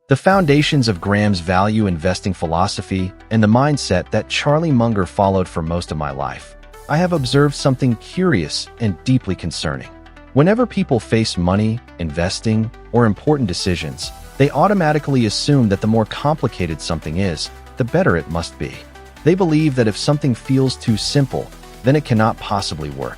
the foundations of Graham's value investing philosophy, and the mindset that Charlie Munger followed for most of my life, I have observed something curious and deeply concerning. Whenever people face money, investing, or important decisions, they automatically assume that the more complicated something is, the better it must be. They believe that if something feels too simple, then it cannot possibly work.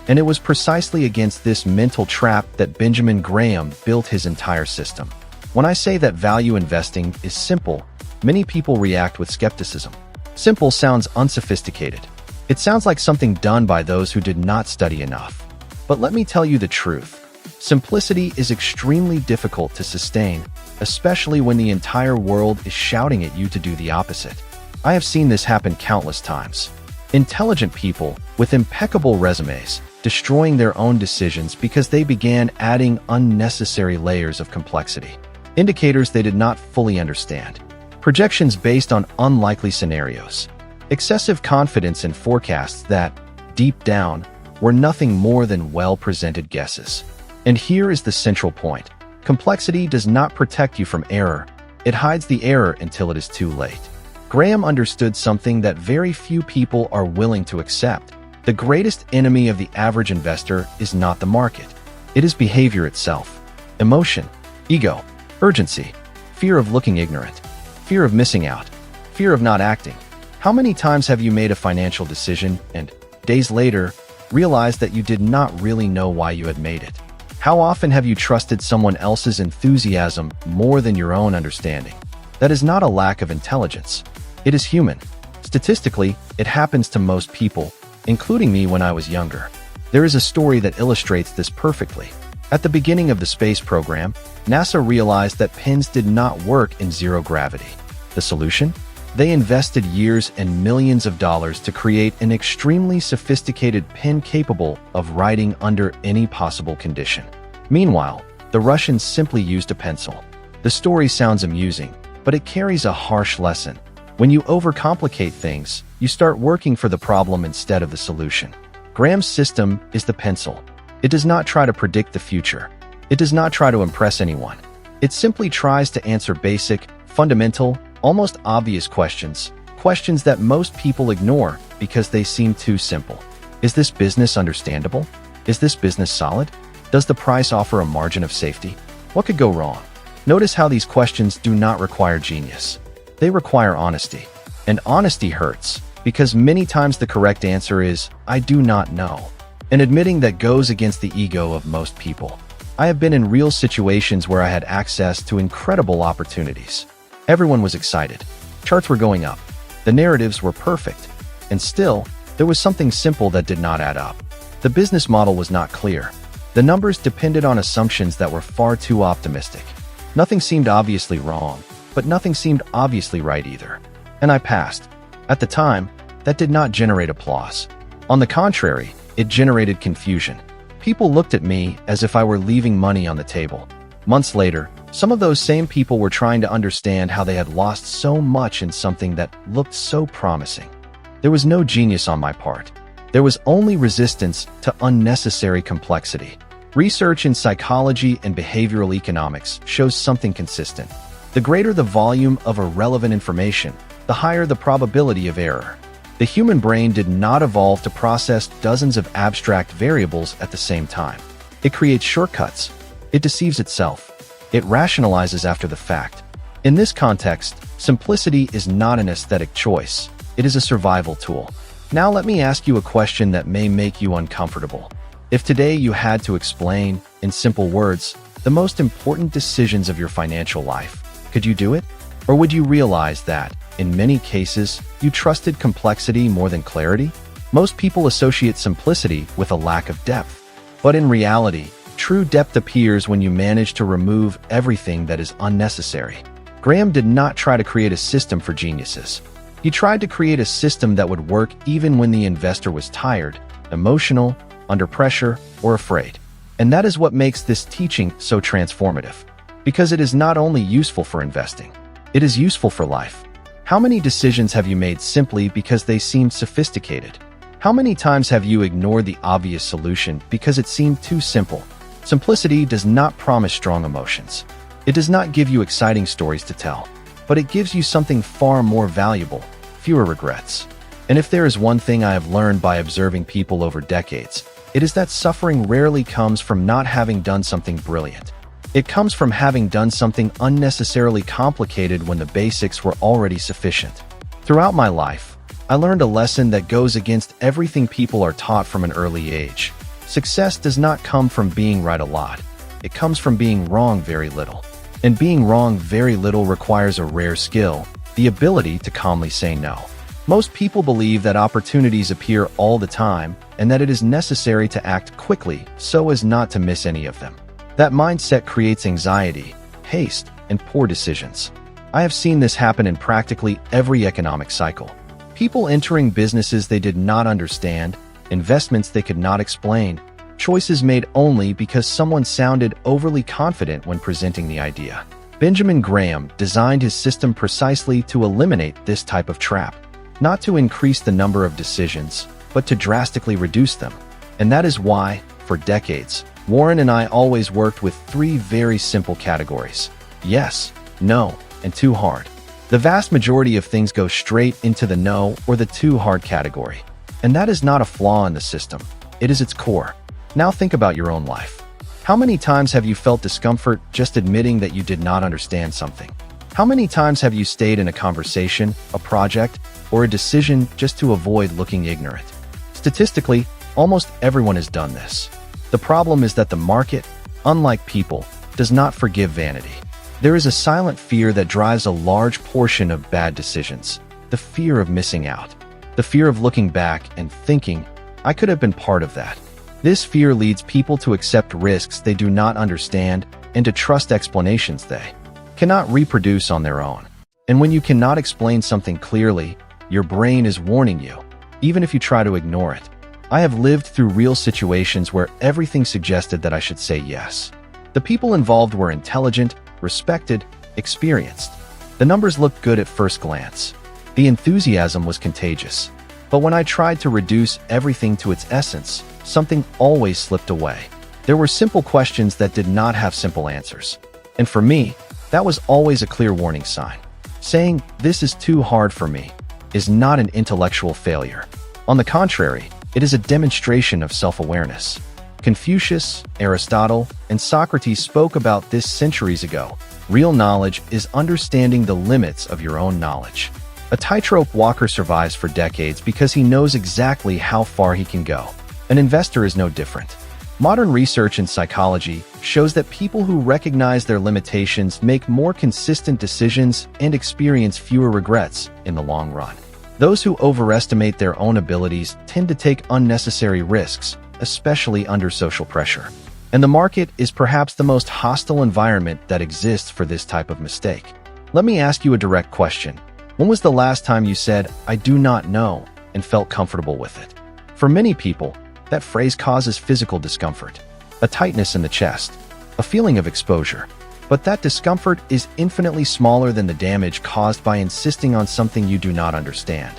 And it was precisely against this mental trap that Benjamin Graham built his entire system. When I say that value investing is simple, many people react with skepticism. Simple sounds unsophisticated. It sounds like something done by those who did not study enough. But let me tell you the truth. Simplicity is extremely difficult to sustain, especially when the entire world is shouting at you to do the opposite. I have seen this happen countless times. Intelligent people with impeccable resumes destroying their own decisions because they began adding unnecessary layers of complexity. Indicators they did not fully understand. Projections based on unlikely scenarios. Excessive confidence in forecasts that, deep down, were nothing more than well-presented guesses. And here is the central point. Complexity does not protect you from error. It hides the error until it is too late. Graham understood something that very few people are willing to accept. The greatest enemy of the average investor is not the market. It is behavior itself. Emotion, ego, urgency, fear of looking ignorant, fear of missing out, fear of not acting. How many times have you made a financial decision and, days later, realized that you did not really know why you had made it? How often have you trusted someone else's enthusiasm more than your own understanding? That is not a lack of intelligence. It is human. Statistically, it happens to most people, including me when I was younger. There is a story that illustrates this perfectly. At the beginning of the space program, NASA realized that pins did not work in zero gravity. The solution? They invested years and millions of dollars to create an extremely sophisticated pen capable of writing under any possible condition. Meanwhile, the Russians simply used a pencil. The story sounds amusing, but it carries a harsh lesson. When you overcomplicate things, you start working for the problem instead of the solution. Graham's system is the pencil. It does not try to predict the future. It does not try to impress anyone. It simply tries to answer basic, fundamental, almost obvious questions that most people ignore because they seem too simple. Is this business understandable? Is this business solid? Does the price offer a margin of safety? What could go wrong? Notice how these questions do not require genius. They require honesty. And honesty hurts, because many times the correct answer is, I do not know. And admitting that goes against the ego of most people. I have been in real situations where I had access to incredible opportunities. Everyone was excited. Charts were going up. The narratives were perfect. And still, there was something simple that did not add up. The business model was not clear. The numbers depended on assumptions that were far too optimistic. Nothing seemed obviously wrong, but nothing seemed obviously right either. And I passed. At the time, that did not generate applause. On the contrary, it generated confusion. People looked at me as if I were leaving money on the table. Months later, some of those same people were trying to understand how they had lost so much in something that looked so promising. There was no genius on my part. There was only resistance to unnecessary complexity. Research in psychology and behavioral economics shows something consistent. The greater the volume of irrelevant information, the higher the probability of error. The human brain did not evolve to process dozens of abstract variables at the same time. It creates shortcuts. It deceives itself. It rationalizes after the fact. In this context, simplicity is not an aesthetic choice. It is a survival tool. Now let me ask you a question that may make you uncomfortable. If today you had to explain, in simple words, the most important decisions of your financial life, could you do it? Or would you realize that, in many cases, you trusted complexity more than clarity? Most people associate simplicity with a lack of depth. But in reality, true depth appears when you manage to remove everything that is unnecessary. Graham did not try to create a system for geniuses. He tried to create a system that would work even when the investor was tired, emotional, under pressure, or afraid. And that is what makes this teaching so transformative. Because it is not only useful for investing, it is useful for life. How many decisions have you made simply because they seemed sophisticated? How many times have you ignored the obvious solution because it seemed too simple? Simplicity does not promise strong emotions. It does not give you exciting stories to tell, but it gives you something far more valuable: fewer regrets. And if there is one thing I have learned by observing people over decades, it is that suffering rarely comes from not having done something brilliant. It comes from having done something unnecessarily complicated when the basics were already sufficient. Throughout my life, I learned a lesson that goes against everything people are taught from an early age. Success does not come from being right a lot. It comes from being wrong very little. And being wrong very little requires a rare skill: the ability to calmly say no. Most people believe that opportunities appear all the time and that it is necessary to act quickly so as not to miss any of them. That mindset creates anxiety, haste, and poor decisions. I have seen this happen in practically every economic cycle. People entering businesses they did not understand, investments they could not explain, choices made only because someone sounded overly confident when presenting the idea. Benjamin Graham designed his system precisely to eliminate this type of trap, not to increase the number of decisions, but to drastically reduce them. And that is why, for decades, Warren and I always worked with three very simple categories: yes, no, and too hard. The vast majority of things go straight into the no or the too hard category. And that is not a flaw in the system. It is its core. Now think about your own life. How many times have you felt discomfort just admitting that you did not understand something? How many times have you stayed in a conversation, a project, or a decision just to avoid looking ignorant? Statistically, almost everyone has done this. The problem is that the market, unlike people, does not forgive vanity. There is a silent fear that drives a large portion of bad decisions: the fear of missing out, the fear of looking back and thinking, "I could have been part of that." This fear leads people to accept risks they do not understand and to trust explanations they cannot reproduce on their own. And when you cannot explain something clearly, your brain is warning you, even if you try to ignore it. I have lived through real situations where everything suggested that I should say yes. The people involved were intelligent, respected, experienced. The numbers looked good at first glance. The enthusiasm was contagious. But when I tried to reduce everything to its essence, something always slipped away. There were simple questions that did not have simple answers. And for me, that was always a clear warning sign. Saying, "This is too hard for me," is not an intellectual failure. On the contrary, it is a demonstration of self-awareness. Confucius, Aristotle, and Socrates spoke about this centuries ago. Real knowledge is understanding the limits of your own knowledge. A tightrope walker survives for decades because he knows exactly how far he can go. An investor is no different. Modern research in psychology shows that people who recognize their limitations make more consistent decisions and experience fewer regrets in the long run. Those who overestimate their own abilities tend to take unnecessary risks, especially under social pressure. And the market is perhaps the most hostile environment that exists for this type of mistake. Let me ask you a direct question. When was the last time you said, "I do not know," and felt comfortable with it? For many people, that phrase causes physical discomfort, a tightness in the chest, a feeling of exposure. But that discomfort is infinitely smaller than the damage caused by insisting on something you do not understand.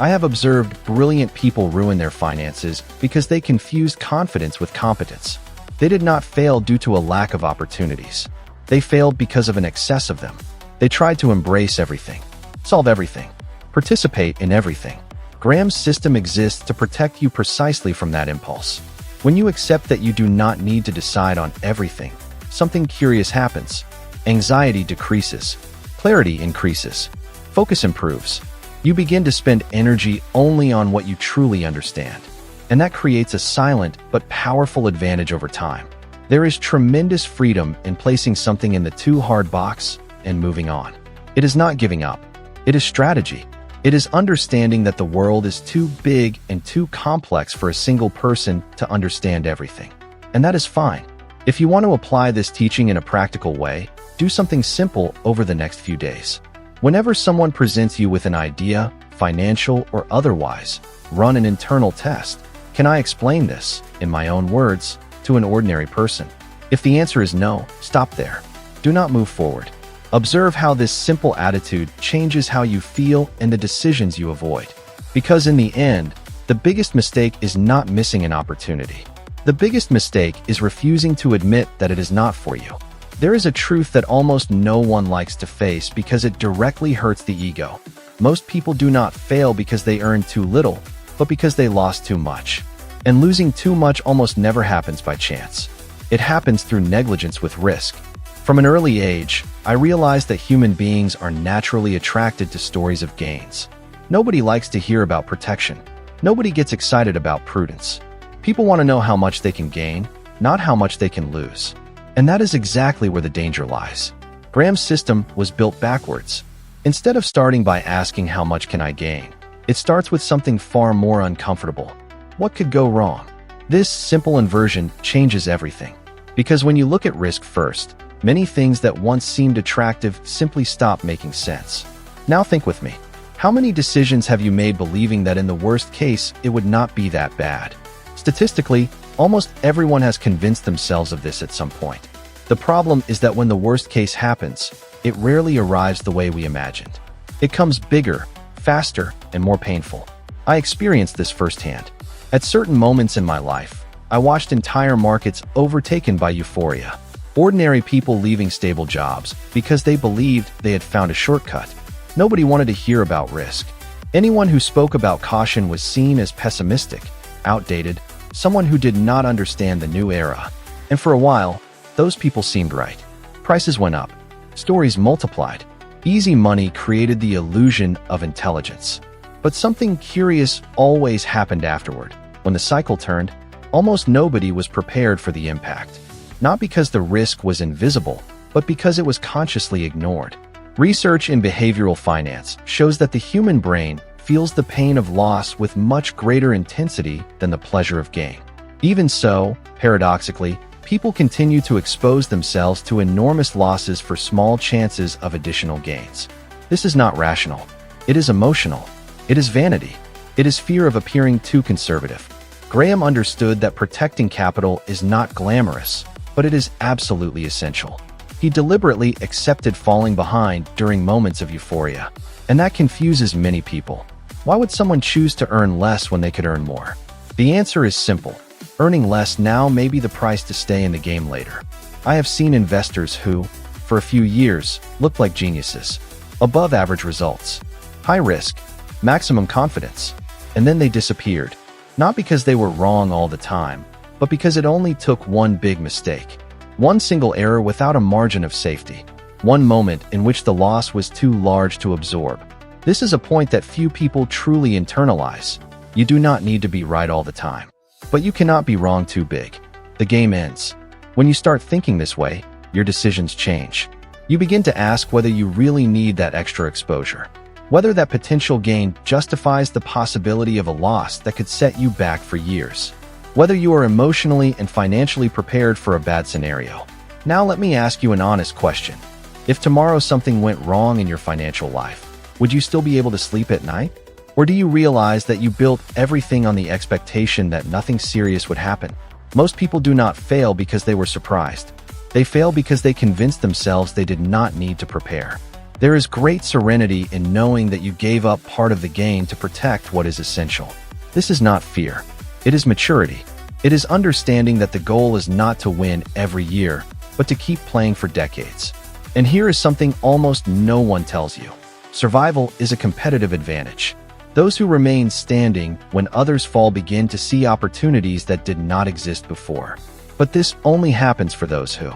I have observed brilliant people ruin their finances because they confused confidence with competence. They did not fail due to a lack of opportunities. They failed because of an excess of them. They tried to embrace everything, solve everything, participate in everything. Graham's system exists to protect you precisely from that impulse. When you accept that you do not need to decide on everything, something curious happens. Anxiety decreases, clarity increases, focus improves. You begin to spend energy only on what you truly understand. And that creates a silent but powerful advantage over time. There is tremendous freedom in placing something in the too hard box and moving on. It is not giving up. It is strategy. It is understanding that the world is too big and too complex for a single person to understand everything. And that is fine. If you want to apply this teaching in a practical way, do something simple over the next few days. Whenever someone presents you with an idea, financial or otherwise, run an internal test. Can I explain this, in my own words, to an ordinary person? If the answer is no, stop there. Do not move forward. Observe how this simple attitude changes how you feel and the decisions you avoid. Because in the end, the biggest mistake is not missing an opportunity. The biggest mistake is refusing to admit that it is not for you. There is a truth that almost no one likes to face because it directly hurts the ego. Most people do not fail because they earned too little, but because they lost too much. And losing too much almost never happens by chance. It happens through negligence with risk. From an early age, I realized that human beings are naturally attracted to stories of gains. Nobody likes to hear about protection. Nobody gets excited about prudence. People want to know how much they can gain, not how much they can lose. And that is exactly where the danger lies. Graham's system was built backwards. Instead of starting by asking how much can I gain, it starts with something far more uncomfortable. What could go wrong? This simple inversion changes everything. Because when you look at risk first, many things that once seemed attractive simply stop making sense. Now think with me. How many decisions have you made believing that in the worst case, it would not be that bad? Statistically, almost everyone has convinced themselves of this at some point. The problem is that when the worst case happens, it rarely arrives the way we imagined. It comes bigger, faster, and more painful. I experienced this firsthand. At certain moments in my life, I watched entire markets overtaken by euphoria. Ordinary people leaving stable jobs because they believed they had found a shortcut. Nobody wanted to hear about risk. Anyone who spoke about caution was seen as pessimistic, outdated, someone who did not understand the new era. And for a while, those people seemed right. Prices went up. Stories multiplied. Easy money created the illusion of intelligence. But something curious always happened afterward. When the cycle turned, almost nobody was prepared for the impact. Not because the risk was invisible, but because it was consciously ignored. Research in behavioral finance shows that the human brain feels the pain of loss with much greater intensity than the pleasure of gain. Even so, paradoxically, people continue to expose themselves to enormous losses for small chances of additional gains. This is not rational. It is emotional. It is vanity. It is fear of appearing too conservative. Graham understood that protecting capital is not glamorous, but it is absolutely essential. He deliberately accepted falling behind during moments of euphoria, and that confuses many people. Why would someone choose to earn less when they could earn more? The answer is simple. Earning less now may be the price to stay in the game later. I have seen investors who, for a few years, looked like geniuses. Above average results, high risk, maximum confidence, and then they disappeared. Not because they were wrong all the time, but because it only took one big mistake. One single error without a margin of safety. One moment in which the loss was too large to absorb. This is a point that few people truly internalize. You do not need to be right all the time. But you cannot be wrong too big. The game ends. When you start thinking this way, your decisions change. You begin to ask whether you really need that extra exposure. Whether that potential gain justifies the possibility of a loss that could set you back for years. Whether you are emotionally and financially prepared for a bad scenario. Now let me ask you an honest question. If tomorrow something went wrong in your financial life, would you still be able to sleep at night? Or do you realize that you built everything on the expectation that nothing serious would happen? Most people do not fail because they were surprised. They fail because they convinced themselves they did not need to prepare. There is great serenity in knowing that you gave up part of the gain to protect what is essential. This is not fear. It is maturity. It is understanding that the goal is not to win every year, but to keep playing for decades. And here is something almost no one tells you. Survival is a competitive advantage. Those who remain standing when others fall begin to see opportunities that did not exist before. But this only happens for those who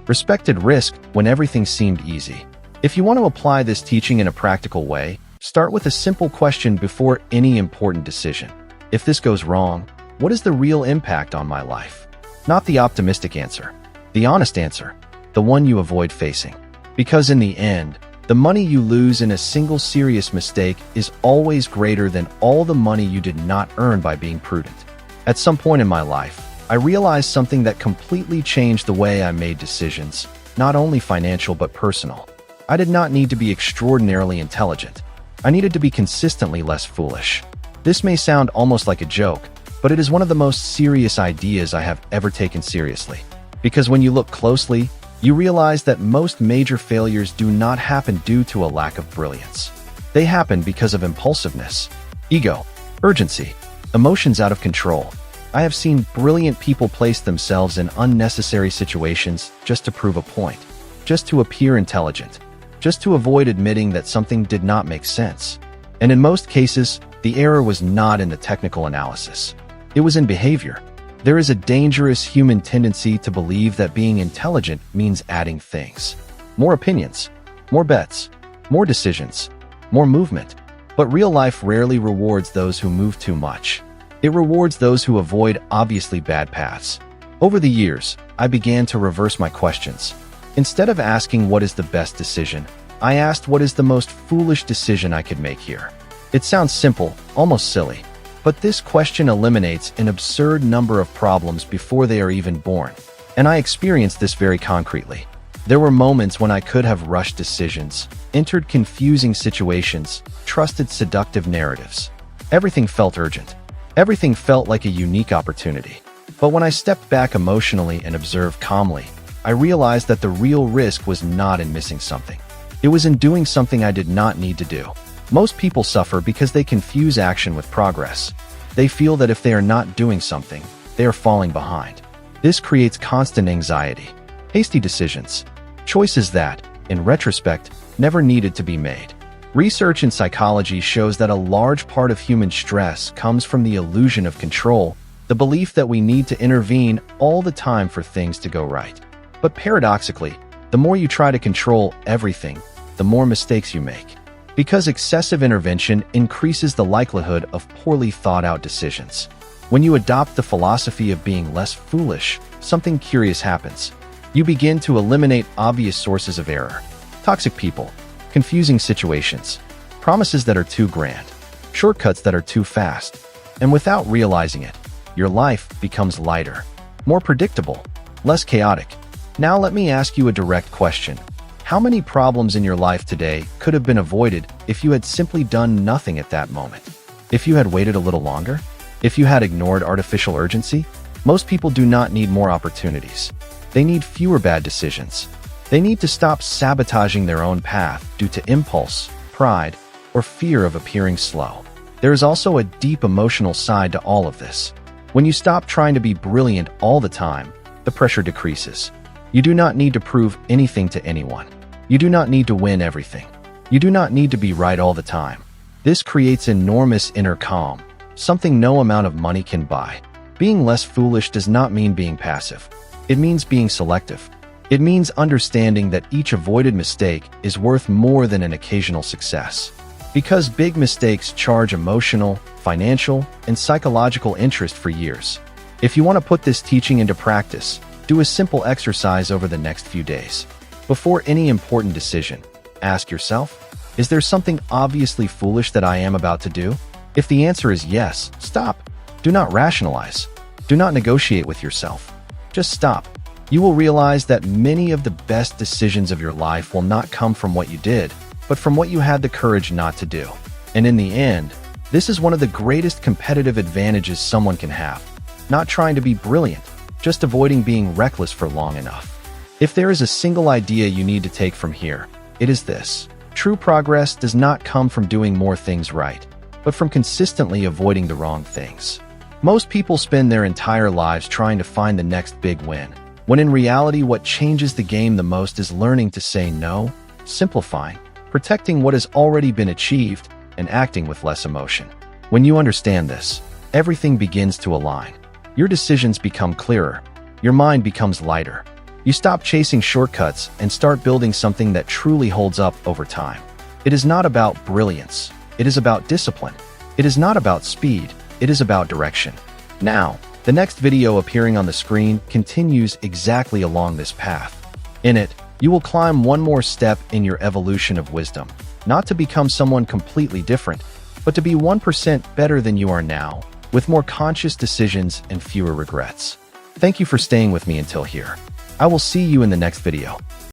respected risk when everything seemed easy. If you want to apply this teaching in a practical way, start with a simple question before any important decision. If this goes wrong, what is the real impact on my life? Not the optimistic answer, the honest answer, the one you avoid facing. Because in the end, the money you lose in a single serious mistake is always greater than all the money you did not earn by being prudent. At some point in my life, I realized something that completely changed the way I made decisions, not only financial but personal. I did not need to be extraordinarily intelligent. I needed to be consistently less foolish. This may sound almost like a joke, but it is one of the most serious ideas I have ever taken seriously. Because when you look closely, you realize that most major failures do not happen due to a lack of brilliance. They happen because of impulsiveness, ego, urgency, emotions out of control. I have seen brilliant people place themselves in unnecessary situations just to prove a point. just to appear intelligent, just to avoid admitting that something did not make sense. And in most cases, the error was not in the technical analysis. It was in behavior. There is a dangerous human tendency to believe that being intelligent means adding things. More opinions, more bets, more decisions, more movement. But real life rarely rewards those who move too much. It rewards those who avoid obviously bad paths. Over the years, I began to reverse my questions. Instead of asking what is the best decision, I asked what is the most foolish decision I could make here. It sounds simple, almost silly, but this question eliminates an absurd number of problems before they are even born. And I experienced this very concretely. There were moments when I could have rushed decisions, entered confusing situations, trusted seductive narratives. Everything felt urgent. Everything felt like a unique opportunity. But when I stepped back emotionally and observed calmly, I realized that the real risk was not in missing something. It was in doing something I did not need to do. Most people suffer because they confuse action with progress. They feel that if they are not doing something, they are falling behind. This creates constant anxiety, hasty decisions, choices that, in retrospect, never needed to be made. Research in psychology shows that a large part of human stress comes from the illusion of control, the belief that we need to intervene all the time for things to go right. But paradoxically, the more you try to control everything, the more mistakes you make. Because excessive intervention increases the likelihood of poorly thought-out decisions. When you adopt the philosophy of being less foolish, something curious happens. You begin to eliminate obvious sources of error. Toxic people, confusing situations, promises that are too grand, shortcuts that are too fast. And without realizing it, your life becomes lighter, more predictable, less chaotic. Now let me ask you a direct question. How many problems in your life today could have been avoided if you had simply done nothing at that moment? If you had waited a little longer? If you had ignored artificial urgency? Most people do not need more opportunities. They need fewer bad decisions. They need to stop sabotaging their own path due to impulse, pride, or fear of appearing slow. There is also a deep emotional side to all of this. When you stop trying to be brilliant all the time, the pressure decreases. You do not need to prove anything to anyone. You do not need to win everything. You do not need to be right all the time. This creates enormous inner calm, something no amount of money can buy. Being less foolish does not mean being passive. It means being selective. It means understanding that each avoided mistake is worth more than an occasional success. Because big mistakes charge emotional, financial, and psychological interest for years. If you want to put this teaching into practice, do a simple exercise over the next few days. Before any important decision, ask yourself, is there something obviously foolish that I am about to do? If the answer is yes, stop. Do not rationalize. Do not negotiate with yourself. Just stop. You will realize that many of the best decisions of your life will not come from what you did, but from what you had the courage not to do. And in the end, this is one of the greatest competitive advantages someone can have. Not trying to be brilliant, just avoiding being reckless for long enough. If there is a single idea you need to take from here, it is this. True progress does not come from doing more things right, but from consistently avoiding the wrong things. Most people spend their entire lives trying to find the next big win, when in reality what changes the game the most is learning to say no, simplifying, protecting what has already been achieved, and acting with less emotion. When you understand this, everything begins to align. Your decisions become clearer. Your mind becomes lighter. You stop chasing shortcuts and start building something that truly holds up over time. It is not about brilliance. It is about discipline. It is not about speed. It is about direction. Now, the next video appearing on the screen continues exactly along this path. In it, you will climb one more step in your evolution of wisdom, not to become someone completely different, but to be 1% better than you are now, with more conscious decisions and fewer regrets. Thank you for staying with me until here. I will see you in the next video.